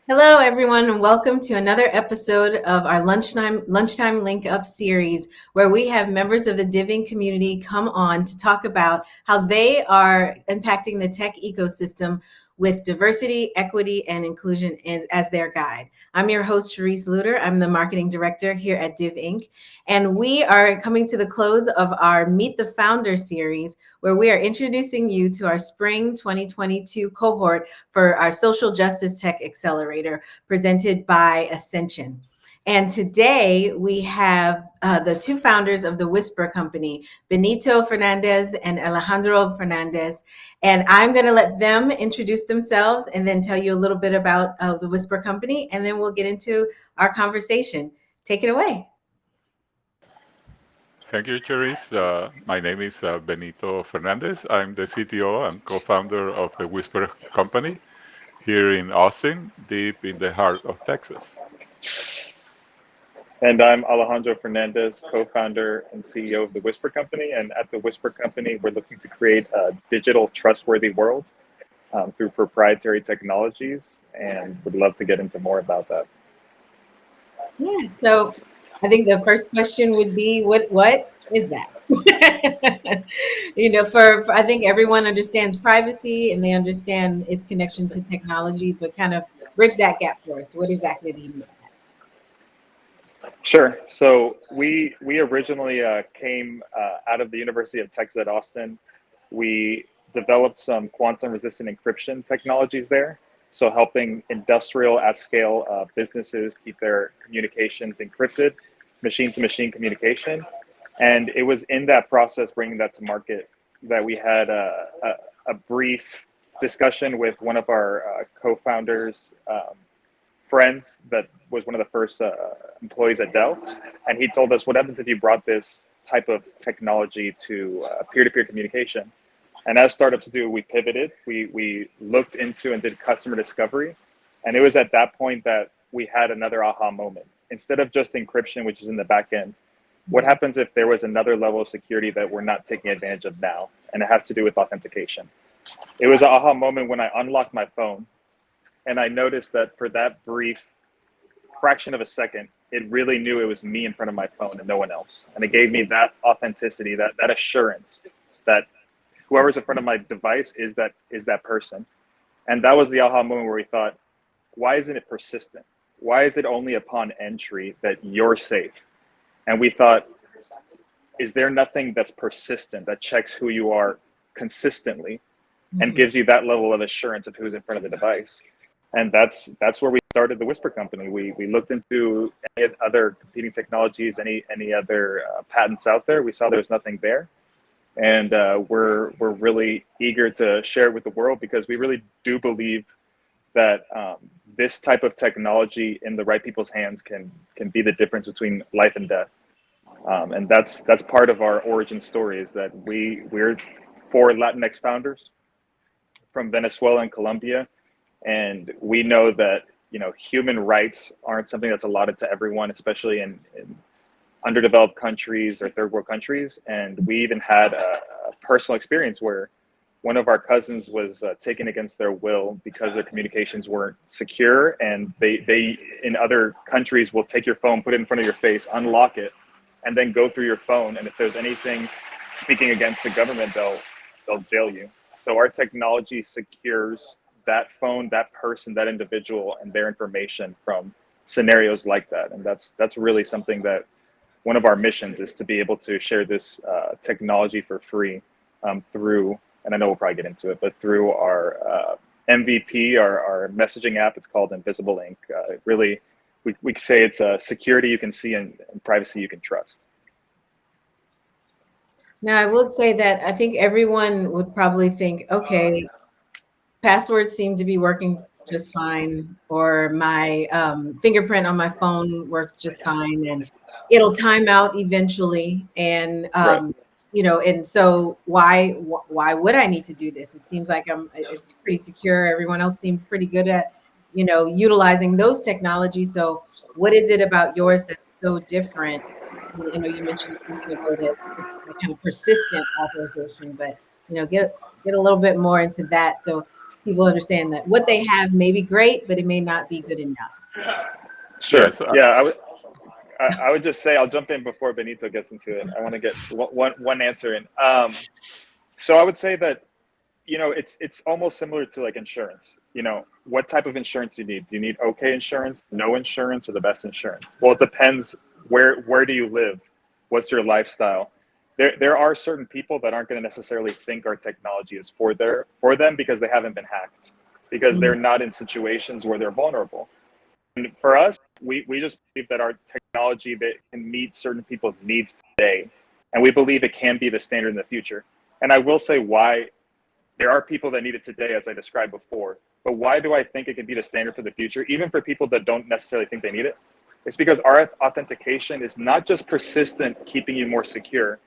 Hello, everyone, and welcome to another episode of our Lunchtime Linkup Series, where we have members of the DivInc community come on to talk about how they are impacting the tech ecosystem with diversity, equity, and inclusion as their guide. I'm your host, Sharice Luter. I'm the marketing director here at DivInc, and we are coming to the close of our Meet the Founder series, where we are introducing you to our spring 2022 cohort for our social justice tech accelerator presented by Ascension. And today we have the two founders of the Whisper Company, Benito Fernandez and Alejandro Fernandez. And I'm going to let them introduce themselves and then tell you a little bit about the Whisper Company, and then we'll get into our conversation. Take it away. Thank you, Cherise. My name is Benito Fernandez. I'm the CTO and co-founder of the Whisper Company here in Austin, deep in the heart of Texas. And I'm Alejandro Fernandez, co-founder and CEO of the Whisper Company. And at the Whisper Company, we're looking to create a digital trustworthy world through proprietary technologies, and would love to get into more about that. Yeah, so I think the first question would be, what is that? For I think everyone understands privacy and they understand its connection to technology, but kind of bridge that gap for us. What exactly do you mean by that? Sure. So we originally came out of the University of Texas at Austin. We developed some quantum resistant encryption technologies there. So helping industrial at scale businesses keep their communications encrypted, machine to machine communication. And it was in that process, bringing that to market, that we had a brief discussion with one of our co-founders, friends, that was one of the first employees at Dell. And he told us, what happens if you brought this type of technology to peer-to-peer communication? And as startups do, we pivoted. We looked into and did customer discovery. And it was at that point that we had another aha moment. Instead of just encryption, which is in the back end, what happens if there was another level of security that we're not taking advantage of now? And it has to do with authentication. It was an aha moment when I unlocked my phone and I noticed that for that brief fraction of a second, it really knew it was me in front of my phone and no one else. And it gave me that authenticity, that assurance that whoever's in front of my device is that person. And that was the aha moment where we thought, why isn't it persistent? Why is it only upon entry that you're safe? And we thought, is there nothing that's persistent, that checks who you are consistently and gives you that level of assurance of who's in front of the device? And that's where we started the Whisper Company. We looked into any other competing technologies, any other patents out there. We saw there was nothing there. And we're really eager to share it with the world, because we really do believe that this type of technology in the right people's hands can be the difference between life and death. And that's part of our origin story, is that we're 4 Latinx founders from Venezuela and Colombia. And we know that, human rights aren't something that's allotted to everyone, especially in underdeveloped countries or third world countries. And we even had a personal experience where one of our cousins was taken against their will because their communications weren't secure. And they in other countries will take your phone, put it in front of your face, unlock it, and then go through your phone. And if there's anything speaking against the government, they'll jail you. So our technology secures that phone, that person, that individual, and their information from scenarios like that. And that's really something that one of our missions is, to be able to share this technology for free through, and I know we'll probably get into it, but through our MVP, our messaging app. It's called Invisible Ink. Really, we say it's a security you can see and privacy you can trust. Now, I will say that I think everyone would probably think, okay, passwords seem to be working just fine, or my fingerprint on my phone works just fine, and it'll time out eventually. And Right. and so why would I need to do this? It seems like it's pretty secure. Everyone else seems pretty good at utilizing those technologies. So what is it about yours that's so different? You mentioned a minute ago that it's kind of persistent authorization, but get a little bit more into that. So people understand that what they have may be great, but it may not be good enough. Sure. Yes, Yeah, I would just say I'll jump in before Benito gets into it. I want to get one answer in. So I would say that it's almost similar to like insurance. What type of insurance you need? Do you need okay insurance, no insurance, or the best insurance? Well, it depends. Where do you live? What's your lifestyle? There are certain people that aren't going to necessarily think our technology is for them because they haven't been hacked, because they're not in situations where they're vulnerable. And for us, we just believe that our technology that can meet certain people's needs today, and we believe it can be the standard in the future. And I will say why. There are people that need it today, as I described before. But why do I think it can be the standard for the future, even for people that don't necessarily think they need it? It's because our authentication is not just persistent, keeping you more secure,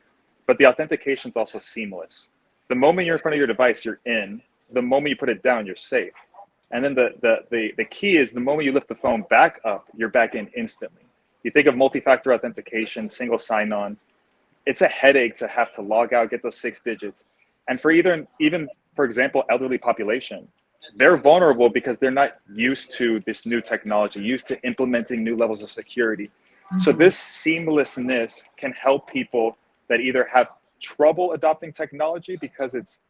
but the authentication is also seamless. The moment you're in front of your device, you're in. The moment you put it down, you're safe. And then the key is the moment you lift the phone back up, you're back in instantly. You think of multi-factor authentication, single sign-on. It's a headache to have to log out, get those 6 digits. And for even for example, elderly population, they're vulnerable because they're not used to this new technology, used to implementing new levels of security. So this seamlessness can help people that either have trouble adopting technology because it's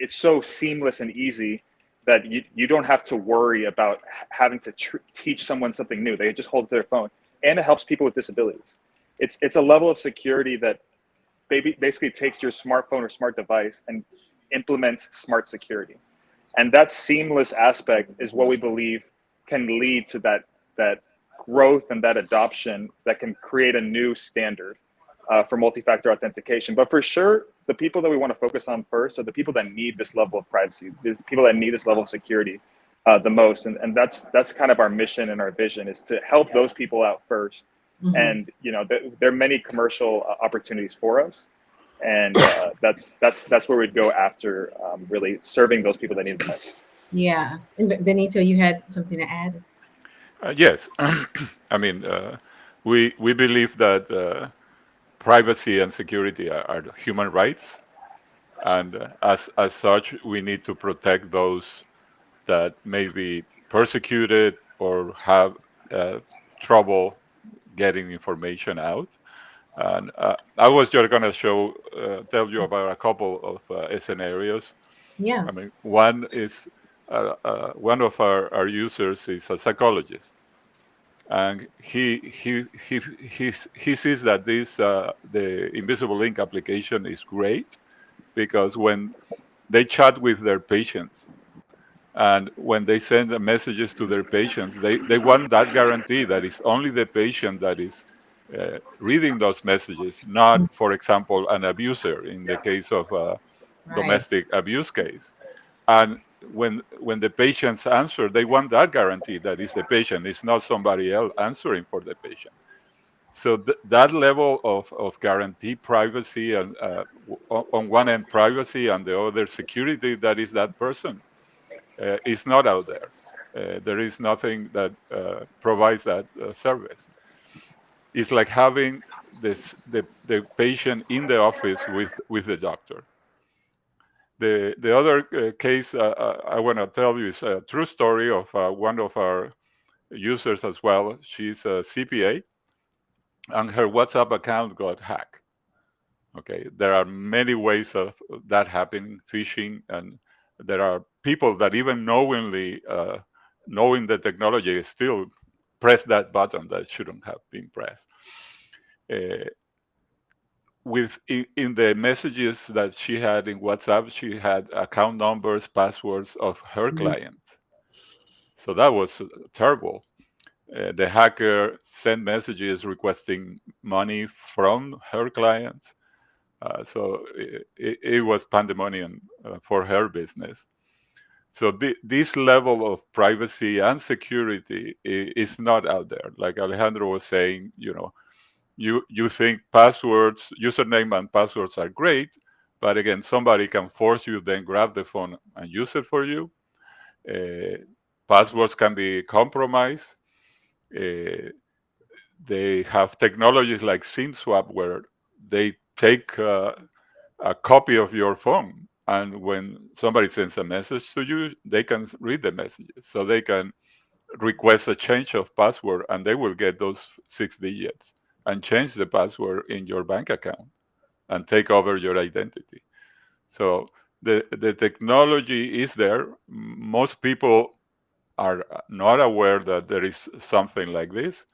so seamless and easy that you don't have to worry about having to teach someone something new. They just hold it to their phone. And it helps people with disabilities. It's a level of security that basically takes your smartphone or smart device and implements smart security. And that seamless aspect is what we believe can lead to that growth and that adoption that can create a new standard for multi-factor authentication. But for sure, the people that we want to focus on first are the people that need this level of privacy, these people that need this level of security the most. And that's kind of our mission and our vision, is to help those people out first. And there are many commercial opportunities for us, and that's where we'd go after, really serving those people that need it most. Yeah. And Benito, you had something to add? yes. I mean, we believe that privacy and security are human rights, and as such, we need to protect those that may be persecuted or have trouble getting information out. And I was just going to tell you about a couple of scenarios. Yeah. I mean, one is one of our users is a psychologist, and he sees that the Invisible Link application is great because when they chat with their patients, and when they send the messages to their patients, they want that guarantee that it's only the patient that is reading those messages, not, for example, an abuser in the case of a Right. domestic abuse case. And when the patients answer, they want that guarantee that it's the patient, it's not somebody else answering for the patient. So that level of guarantee privacy, and on one end privacy and the other security, that is that person, is not out there. There is nothing that provides that service. It's like having the patient in the office with the doctor. The other case I want to tell you is a true story of one of our users as well. She's a CPA, and her WhatsApp account got hacked. Okay, there are many ways of that happening, phishing, and there are people that even knowingly, knowing the technology, still press that button that shouldn't have been pressed. In the messages that she had in WhatsApp, she had account numbers, passwords of her client. So that was terrible. The hacker sent messages requesting money from her client. So it was pandemonium for her business. So this level of privacy and security is not out there. Like Alejandro was saying, you think passwords, username and passwords are great, but again, somebody can force you, then grab the phone and use it for you. Passwords can be compromised. They have technologies like SIM swap where they take a copy of your phone And when somebody sends a message to you, they can read the messages. So they can request a change of password, and they will get those 6 digits and change the password in your bank account and take over your identity. So the technology is there. Most people are not aware that there is something like this,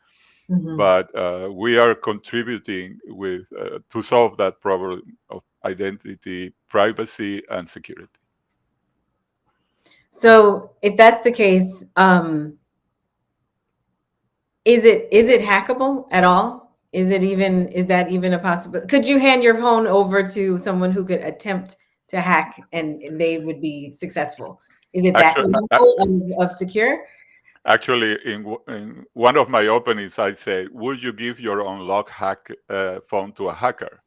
but we are contributing with to solve that problem of identity, privacy, and security. So if that's the case, is it hackable at all? Is that even a possibility? Could you hand your phone over to someone who could attempt to hack and they would be successful? Is it that Actually, level of secure? actually, in one of my openings, I say, "Would you give your unlock hack phone to a hacker?"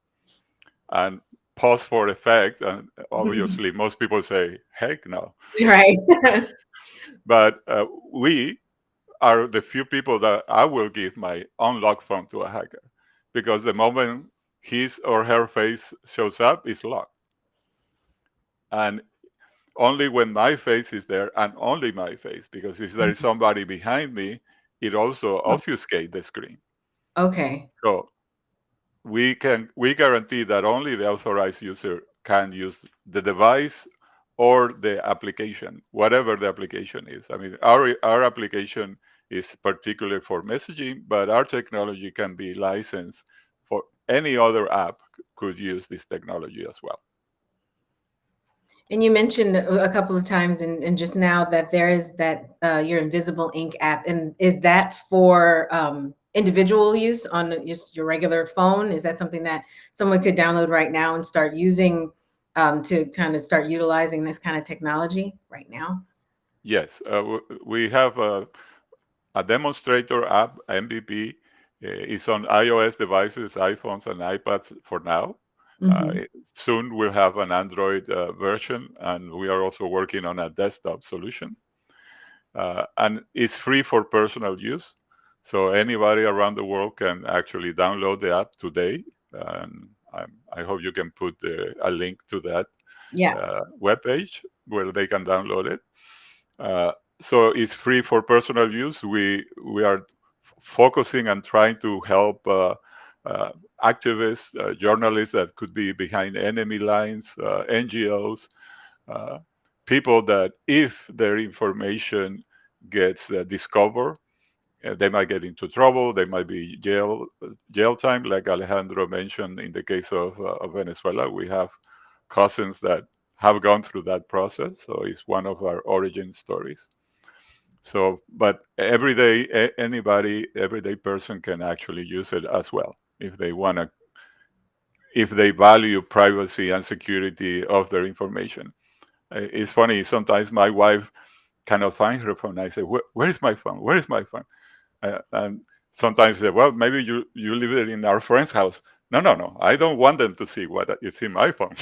And pause for effect, and obviously, most people say, "Heck no!" Right. But we are the few people that I will give my unlocked phone to a hacker, because the moment his or her face shows up, it's locked. And only when my face is there, and only my face, because if there is somebody behind me, it also obfuscates the screen. Okay. So we guarantee that only the authorized user can use the device or the application, whatever the application is. I mean, our application is particular for messaging, but our technology can be licensed for any other app could use this technology as well. And you mentioned a couple of times and just now that there is that your Invisible Ink app. And is that for individual use on just your regular phone? Is that something that someone could download right now and start using to kind of start utilizing this kind of technology right now? Yes, we have a demonstrator app, MVP. It's on iOS devices, iPhones, and iPads for now. Soon we'll have an Android version, and we are also working on a desktop solution. And it's free for personal use. So anybody around the world can actually download the app today. And I hope you can put a link to that webpage where they can download it. So it's free for personal use. We are focusing and trying to help activists, journalists that could be behind enemy lines, NGOs, people that if their information gets discovered, they might get into trouble. They might be jail time, like Alejandro mentioned in the case of Venezuela. We have cousins that have gone through that process, so it's one of our origin stories. So, but everyday person can actually use it as well if they want to, if they value privacy and security of their information. It's funny, sometimes my wife cannot find her phone. I say, where is my phone? Where is my phone? And sometimes say, well, maybe you leave it in our friend's house. No. I don't want them to see what is in my phone.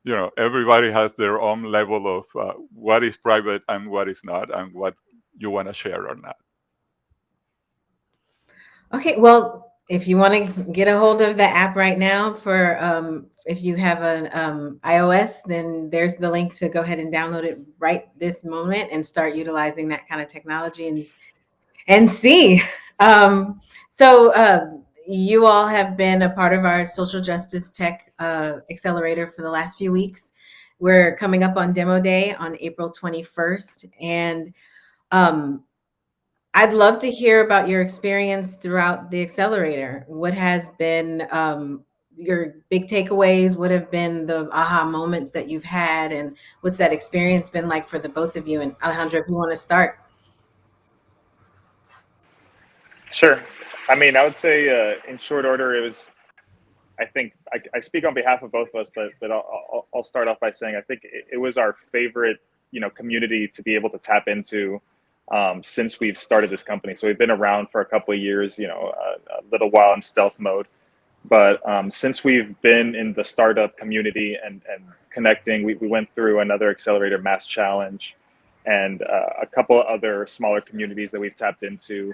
You know, everybody has their own level of what is private and what is not, and what you want to share or not. Okay, well, if you want to get a hold of the app right now for if you have an iOS, then there's the link to go ahead and download it right this moment and start utilizing that kind of technology and see. So you all have been a part of our social justice tech accelerator for the last few weeks. We're coming up on demo day on April 21st, and I'd love to hear about your experience throughout the accelerator. What has been your big takeaways? What have been the aha moments that you've had? And what's that experience been like for the both of you? And Alejandro, if you want to start. Sure. I mean, I would say in short order, it was, I think I speak on behalf of both of us, but I'll start off by saying I think it was our favorite, community to be able to tap into since we've started this company. So we've been around for a couple of years, a little while in stealth mode. But since we've been in the startup community and connecting, we went through another Accelerator Mass Challenge and a couple of other smaller communities that we've tapped into.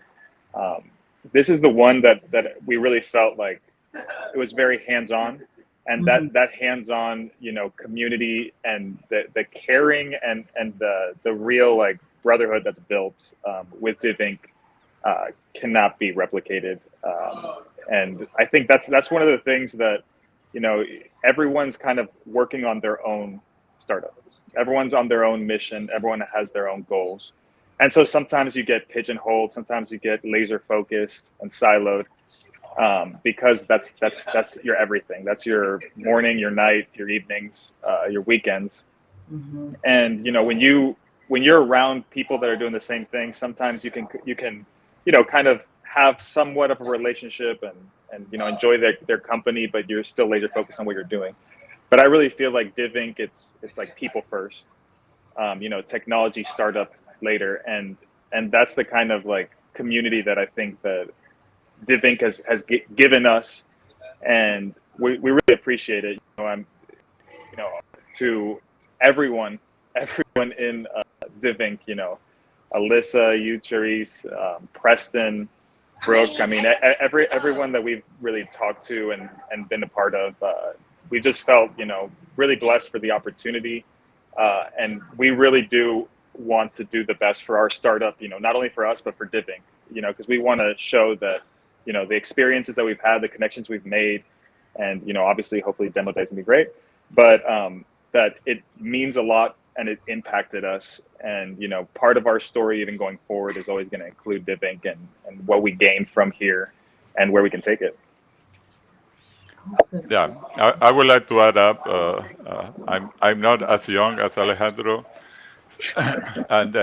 This is the one that we really felt like it was very hands-on. And that hands-on, community and the caring and the real like brotherhood that's built with DivInc cannot be replicated. And I think that's one of the things that, everyone's kind of working on their own startup. Everyone's on their own mission. Everyone has their own goals. And so sometimes you get pigeonholed, sometimes you get laser focused and siloed, because that's your everything. That's your morning, your night, your evenings, your weekends. And when you're around people that are doing the same thing, sometimes you can kind of have somewhat of a relationship and enjoy their company, but you're still laser focused on what you're doing. But I really feel like DivInc, it's like people first, technology startup later, and that's the kind of like community that I think that DivInc has given us, and we really appreciate it. To everyone in DivInc, Alyssa, you, Therese, Preston, Brooke. I mean, everyone that we've really talked to and been a part of, we just felt, really blessed for the opportunity. And we really do want to do the best for our startup, not only for us, but for DivInc, because we want to show that, the experiences that we've had, the connections we've made, and, obviously, hopefully demo days can be great, but that it means a lot and it impacted us. And, part of our story even going forward is always going to include DivInc and what we gain from here and where we can take it. Awesome. Yeah, I would like to add up. I'm not as young as Alejandro, and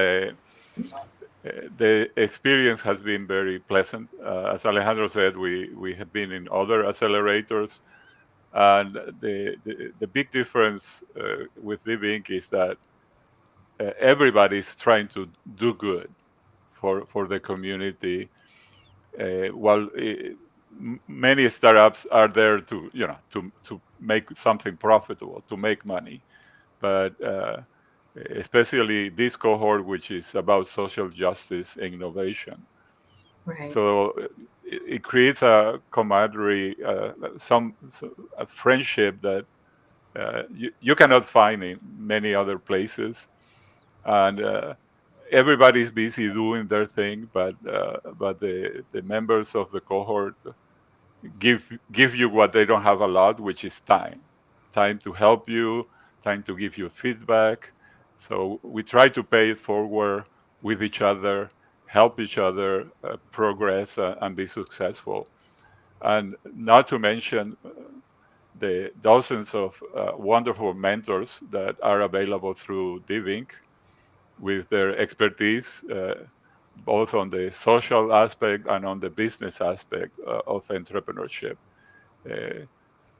the experience has been very pleasant. As Alejandro said, we have been in other accelerators, and the big difference with DivInc is that everybody's trying to do good for the community, while many startups are there to to make something profitable, to make money, but especially this cohort, which is about social justice and innovation. Right. So it creates a camaraderie, a friendship that you cannot find in many other places, and everybody's busy doing their thing, but the members of the cohort give you what they don't have a lot, which is time to help you, time to give you feedback. So we try to pay it forward with each other, help each other progress and be successful. And not to mention the dozens of wonderful mentors that are available through DivInc with their expertise, both on the social aspect and on the business aspect of entrepreneurship.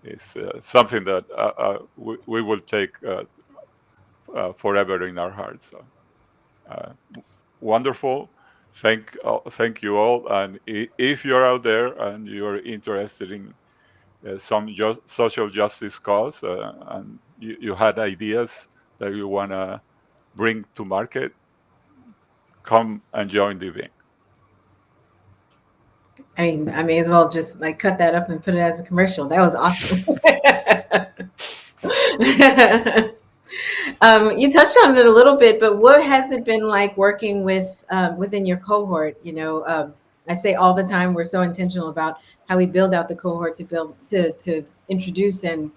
Is something that we will take forever in our hearts. So, wonderful. Thank you all. And if you're out there and you're interested in some social justice cause, and you had ideas that you want to bring to market, come and join DivInc. I mean, I may as well just like cut that up and put it as a commercial. That was awesome. You touched on it a little bit, but what has it been like working with within your cohort? I say all the time we're so intentional about how we build out the cohort to introduce and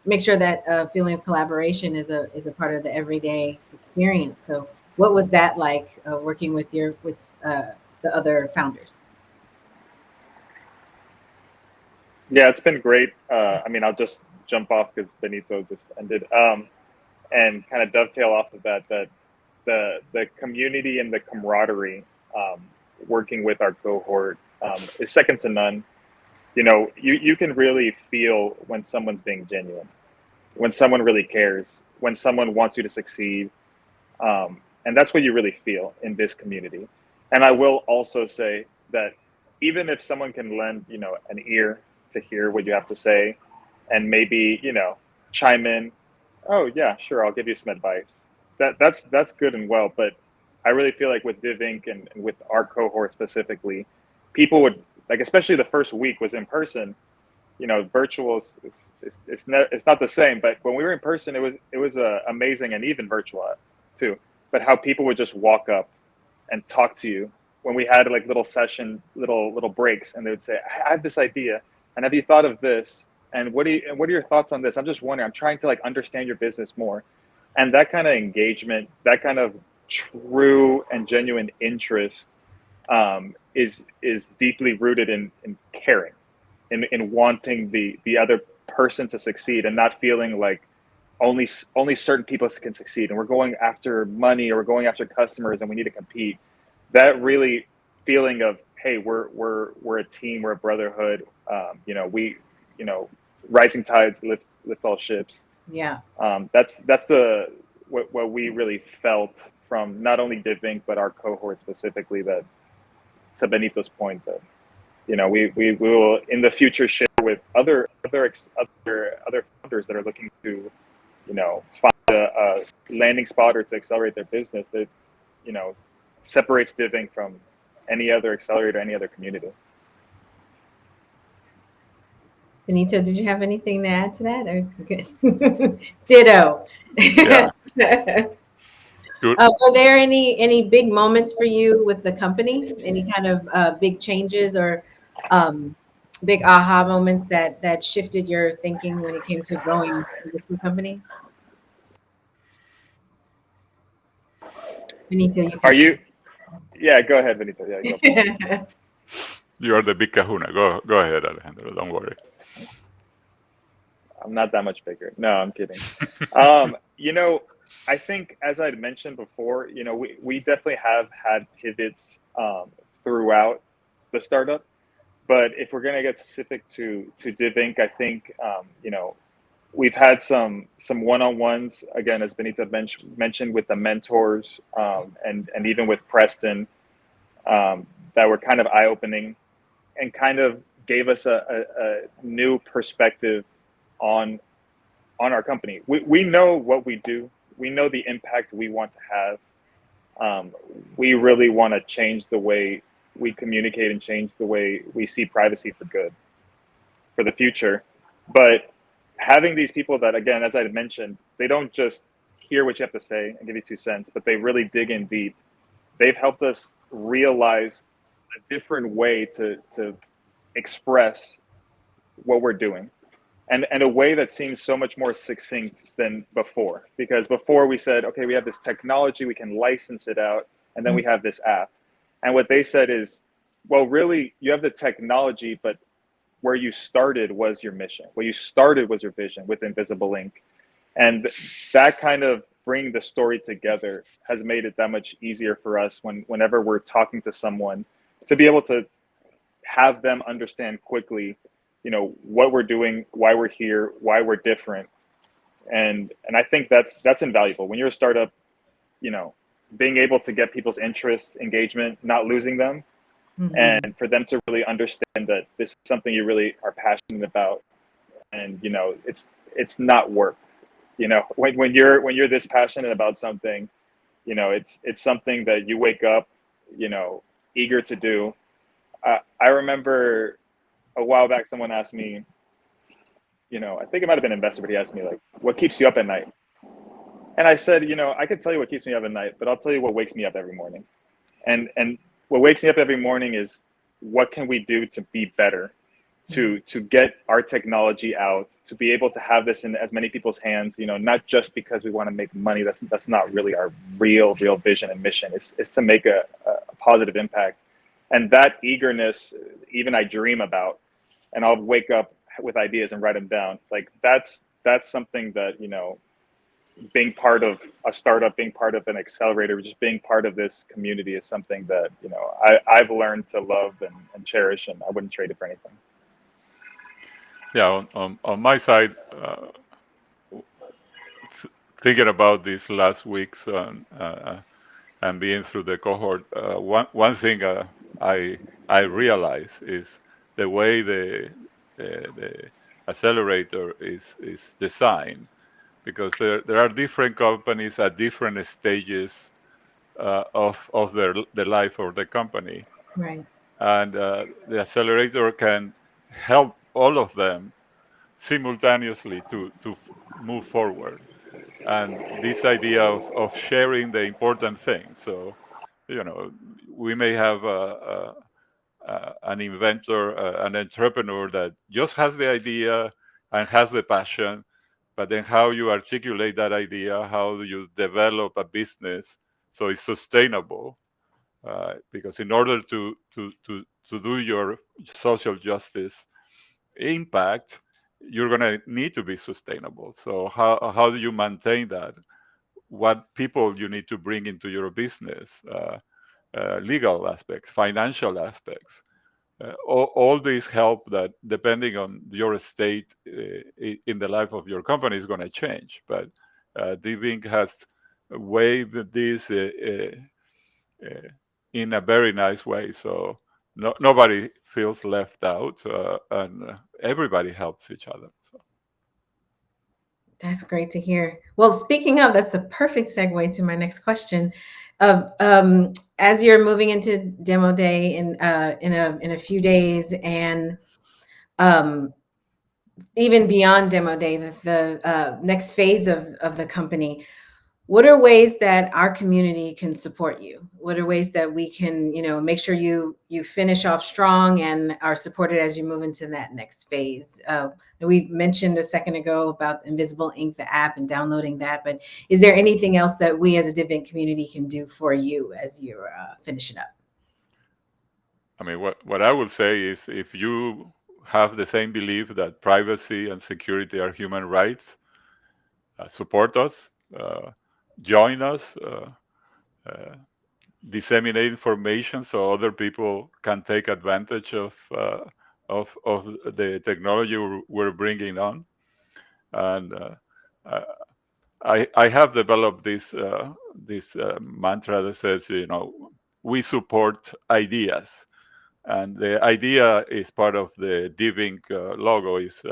make sure that feeling of collaboration is a part of the everyday experience. So, what was that like working with the other founders? Yeah, it's been great. I mean, I'll just jump off because Benito just ended, and kind of dovetail off of that the community and the camaraderie working with our cohort is second to none. You can really feel when someone's being genuine, when someone really cares, when someone wants you to succeed, and that's what you really feel in this community. And I will also say that even if someone can lend an ear to hear what you have to say, and maybe chime in, oh yeah, sure, I'll give you some advice. That's good and well, but I really feel like with DivInc and with our cohort specifically, people would like, especially the first week was in person, virtual it's not the same. But when we were in person, it was amazing, and even virtual too. But how people would just walk up and talk to you when we had like little breaks, and they would say, "I have this idea, and have you thought of this? And what are your thoughts on this? I'm just wondering. I'm trying to like understand your business more." And that kind of engagement, that kind of true and genuine interest, is deeply rooted in caring, in wanting the other person to succeed, and not feeling like only certain people can succeed, and we're going after money, or we're going after customers, and we need to compete. That really feeling of, hey, we're a team, we're a brotherhood. We, rising tides lift all ships. Yeah. That's the what we really felt from not only DivInc but our cohort specifically. That, to Benito's point, that we will in the future share with other founders that are looking to find a landing spot or to accelerate their business, that separates DivInc from any other accelerator, any other community. Benito, did you have anything to add to that? Or ditto. Yeah. Good. Were there any big moments for you with the company? Any kind of big changes or big aha moments that shifted your thinking when it came to growing the company? Benito, you Are can. you? Yeah, go ahead, Benito. Yeah, go. You are the big kahuna. Go ahead, Alejandro. Don't worry. I'm not that much bigger. No, I'm kidding. I think, as I had mentioned before, we definitely have had pivots throughout the startup. But if we're going to get specific to DivInc, I think, we've had some one-on-ones, again, as Benito mentioned, with the mentors, and even with Preston, that were kind of eye-opening and kind of gave us a new perspective on our company. We know what we do. We know the impact we want to have. We really want to change the way we communicate and change the way we see privacy for good, for the future. But having these people that, again, as I had mentioned, they don't just hear what you have to say and give you 2 cents, but they really dig in deep. They've helped us realize a different way to express what we're doing, and a way that seems so much more succinct than before. Because before we said, okay, we have this technology, we can license it out, and then we have this app. And what they said is, well, really, you have the technology, but where you started was your mission. Where you started was your vision with Invisible Inc. And that kind of bringing the story together has made it that much easier for us whenever we're talking to someone, to be able to have them understand quickly, what we're doing, why we're here, why we're different. And I think that's invaluable. When you're a startup, being able to get people's interest, engagement, not losing them, and for them to really understand that this is something you really are passionate about, and it's not work. When you're this passionate about something, it's something that you wake up, eager to do. I remember a while back someone asked me, I think it might have been an investor, but he asked me, like, what keeps you up at night? And I said, I could tell you what keeps me up at night, but I'll tell you what wakes me up every morning. And what wakes me up every morning is, what can we do to be better, to get our technology out, to be able to have this in as many people's hands, not just because we want to make money. That's not really our real vision and mission. It's to make a positive impact. And that eagerness, even I dream about, and I'll wake up with ideas and write them down. Like that's something that, being part of a startup, being part of an accelerator, just being part of this community is something that, I've learned to love and cherish, and I wouldn't trade it for anything. Yeah, on my side, thinking about these last weeks and being through the cohort, one thing I realize is the way the accelerator is designed, because there are different companies at different stages of the life of the company, Right. and the accelerator can help all of them simultaneously to move forward. And this idea of sharing the important things. So, we may have an inventor, an entrepreneur that just has the idea and has the passion, but then how you articulate that idea, how do you develop a business so it's sustainable? Because in order to do your social justice impact, you're going to need to be sustainable. So how do you maintain that? What people you need to bring into your business? Legal aspects, financial aspects. All these help that, depending on your state in the life of your company, is going to change. But DivInc has waived this in a very nice way. So nobody feels left out, and everybody helps each other. So. That's great to hear. Well, speaking of, that's the perfect segue to my next question. As you're moving into demo day in a few days, and even beyond demo day, the next phase of the company, what are ways that our community can support you? What are ways that we can, make sure you finish off strong and are supported as you move into that next phase? We mentioned a second ago about Invisible Ink, the app, and downloading that. But is there anything else that we as a DivInc community can do for you as you're finishing up? I mean, what I would say is, if you have the same belief that privacy and security are human rights, support us, join us, disseminate information so other people can take advantage of the technology we're bringing on. And I have developed this mantra that says, we support ideas. And the idea is part of the DivInc logo is,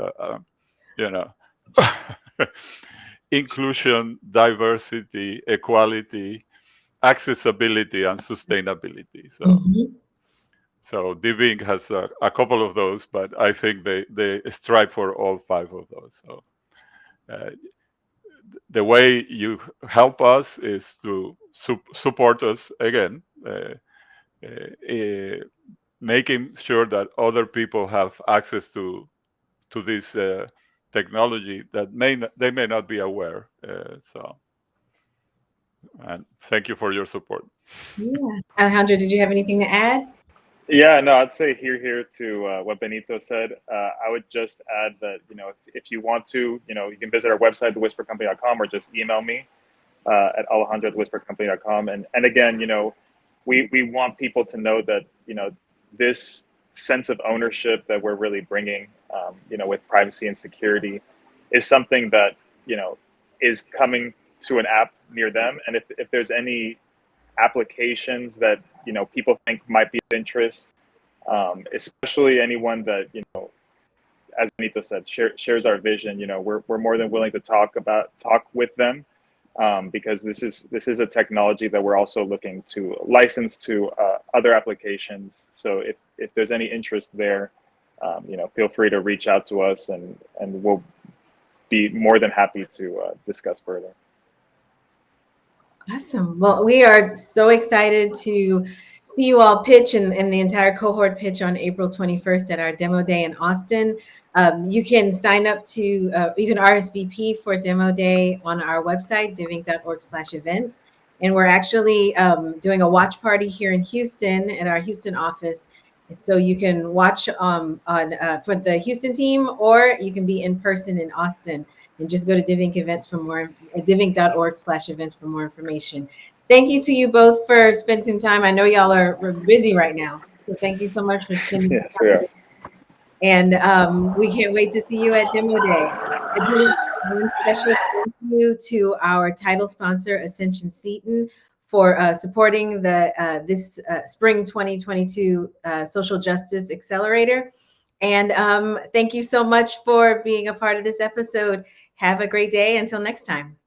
inclusion, diversity, equality, accessibility, and sustainability. So DivInc has a couple of those, but I think they strive for all 5 of those. So the way you help us is to support us again, making sure that other people have access to this technology that they may not be aware. And thank you for your support. Yeah. Alejandro, did you have anything to add? Yeah, no, I'd say here to what Benito said. I would just add that, if you want to, you can visit our website, thewhispercompany.com, or just email me at alejandro@thewhispercompany.com. And again, we want people to know that, this sense of ownership that we're really bringing, with privacy and security, is something that, is coming to an app near them. And if there's any applications that people think might be of interest, especially anyone that, as Benito said, shares our vision, we're more than willing to talk with them, because this is a technology that we're also looking to license to other applications. So if there's any interest there, feel free to reach out to us, and we'll be more than happy to discuss further. Awesome. Well, we are so excited to see you all pitch and the entire cohort pitch on April 21st at our demo day in Austin. You can sign up you can RSVP for demo day on our website, divinc.org/events. And we're actually doing a watch party here in Houston at our Houston office. So you can watch for the Houston team, or you can be in person in Austin. And just go to DivInc events for more, divinc.org/events for more information. Thank you to you both for spending some time. I know y'all are busy right now, so thank you so much for spending Yes, some time. And we can't wait to see you at Demo Day. One special thank you to our title sponsor, Ascension Seton, for supporting this spring 2022 Social Justice Accelerator. And thank you so much for being a part of this episode. Have a great day. Until next time.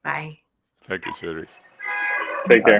Bye. Thank you, Cherise. Take care.